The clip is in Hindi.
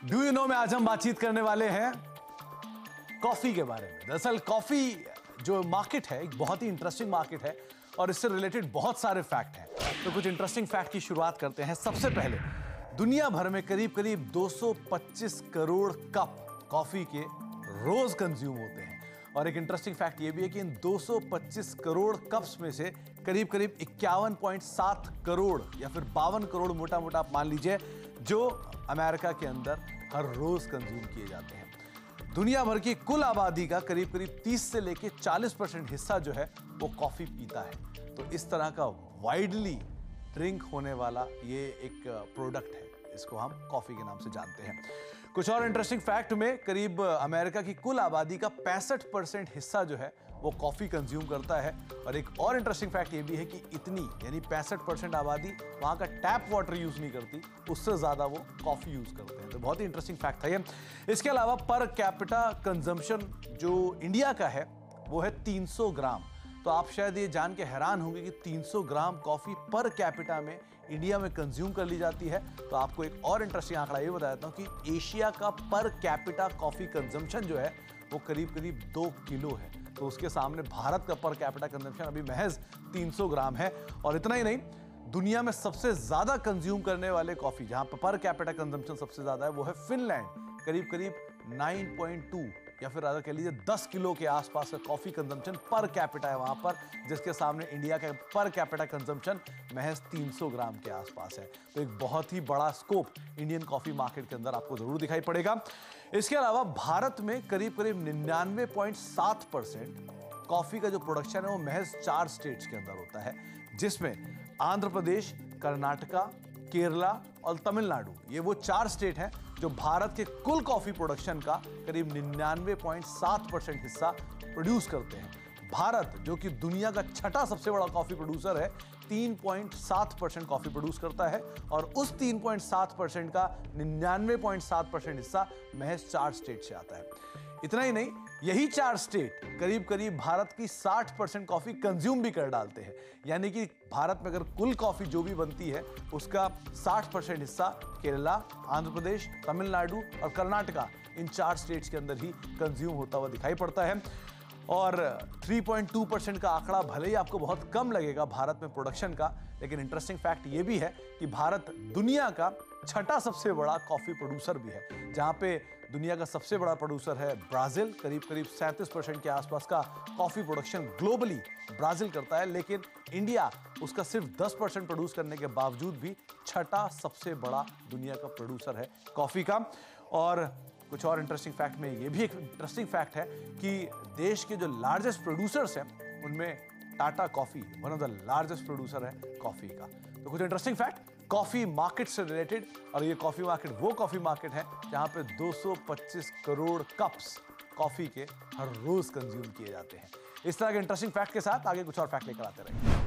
डू यू नो में आज हम बातचीत करने वाले हैं कॉफी के बारे में। दरअसल कॉफी जो मार्केट है एक बहुत ही इंटरेस्टिंग मार्केट है और इससे रिलेटेड बहुत सारे फैक्ट हैं। तो कुछ इंटरेस्टिंग फैक्ट की शुरुआत करते हैं। सबसे पहले दुनिया भर में करीब करीब 225 करोड़ कप कॉफी के रोज कंज्यूम होते हैं। और एक इंटरेस्टिंग फैक्ट ये भी है कि इन 225 करोड़ कप्स में से करीब करीब 51.7 करोड़ या फिर 52 करोड़ मोटा मोटा आप मान लीजिए जो अमेरिका के अंदर हर रोज कंज्यूम किए जाते हैं। दुनिया भर की कुल आबादी का करीब करीब 30 से लेके 40% हिस्सा जो है वो कॉफी पीता है। तो इस तरह का वाइडली ड्रिंक होने वाला ये एक प्रोडक्ट है, इसको हम कॉफी के नाम से जानते हैं। कुछ और इंटरेस्टिंग फैक्ट में करीब अमेरिका की कुल आबादी का 65% हिस्सा जो है वो कॉफी कंज्यूम करता है। और एक और इंटरेस्टिंग फैक्ट ये भी है कि इतनी यानी 65% आबादी वहां का टैप वाटर यूज नहीं करती, उससे ज्यादा वो कॉफी यूज करते हैं। तो बहुत ही इंटरेस्टिंग फैक्ट था ये। इसके अलावा पर कैपिटा कंजम्पशन जो इंडिया का है वो है 300 ग्राम। तो आप शायद ये जान के हैरान होंगे कि 300 ग्राम कॉफी पर कैपिटा में इंडिया में कंज्यूम कर ली जाती है। तो आपको एक और इंटरेस्टिंग आंकड़ा ये बता देता हूं कि एशिया का पर कैपिटा कॉफी कंजम्पशन जो है वो करीब करीब 2 किलो है। तो उसके सामने भारत का पर कैपिटा कंजम्पशन अभी महज 300 ग्राम है। और इतना ही नहीं, दुनिया में सबसे ज्यादा कंज्यूम करने वाले कॉफी जहां पर कैपिटा कंजम्पशन सबसे ज्यादा है वो है फिनलैंड। करीब करीब 9.2 या फिर अगर कह लीजिए 10 किलो के आसपास का कॉफी कंजम्पशन पर कैपिटा है वहां पर, जिसके सामने इंडिया का पर कैपिटा कंजम्पशन महज 300 ग्राम के आसपास है। तो एक बहुत ही बड़ा स्कोप इंडियन कॉफी मार्केट के अंदर आपको जरूर दिखाई पड़ेगा। इसके अलावा भारत में करीब करीब 99.7% कॉफी का जो प्रोडक्शन है वो महज 4 स्टेट्स के अंदर होता है, जिसमें आंध्र प्रदेश, कर्नाटका, केरला और तमिलनाडु, ये वो 4 स्टेट हैं जो भारत के कुल कॉफी प्रोडक्शन का करीब 99.7% हिस्सा प्रोड्यूस करते हैं। भारत जो कि दुनिया का छठा सबसे बड़ा कॉफी प्रोड्यूसर है, 3.7% कॉफी प्रोड्यूस करता है और उस 3.7% का 99.7% हिस्सा महज 4 स्टेट से आता है। इतना ही नहीं, यही 4 स्टेट करीब करीब भारत की 60% कॉफी कंज्यूम भी कर डालते हैं। यानी कि भारत में अगर कुल कॉफी जो भी बनती है उसका 60% हिस्सा केरला, आंध्र प्रदेश, तमिलनाडु और कर्नाटका, इन 4 स्टेट्स के अंदर ही कंज्यूम होता हुआ दिखाई पड़ता है। और 3.2% का आंकड़ा भले ही आपको बहुत कम लगेगा भारत में प्रोडक्शन का, लेकिन इंटरेस्टिंग फैक्ट ये भी है कि भारत दुनिया का छठा सबसे बड़ा कॉफी प्रोड्यूसर भी है। जहां पे दुनिया का सबसे बड़ा प्रोड्यूसर है ब्राजील, करीब करीब 37% के आसपास का कॉफी प्रोडक्शन ग्लोबली ब्राजील करता है, लेकिन इंडिया उसका सिर्फ 10% प्रोड्यूस करने के बावजूद भी छठा सबसे बड़ा दुनिया का प्रोड्यूसर है कॉफी का। और कुछ और इंटरेस्टिंग फैक्ट में ये भी एक इंटरेस्टिंग फैक्ट है कि देश के जो लार्जेस्ट प्रोड्यूसर्स हैं उनमें Tata coffee one of the largest producer है कॉफी का। तो कुछ इंटरेस्टिंग फैक्ट कॉफी मार्केट से रिलेटेड। और ये कॉफी मार्केट वो कॉफी मार्केट है जहां पे 225 करोड़ कप्स कॉफी के हर रोज कंज्यूम किए जाते हैं। इस तरह के इंटरेस्टिंग फैक्ट के साथ आगे कुछ और फैक्ट लेकर आते रहेंगे।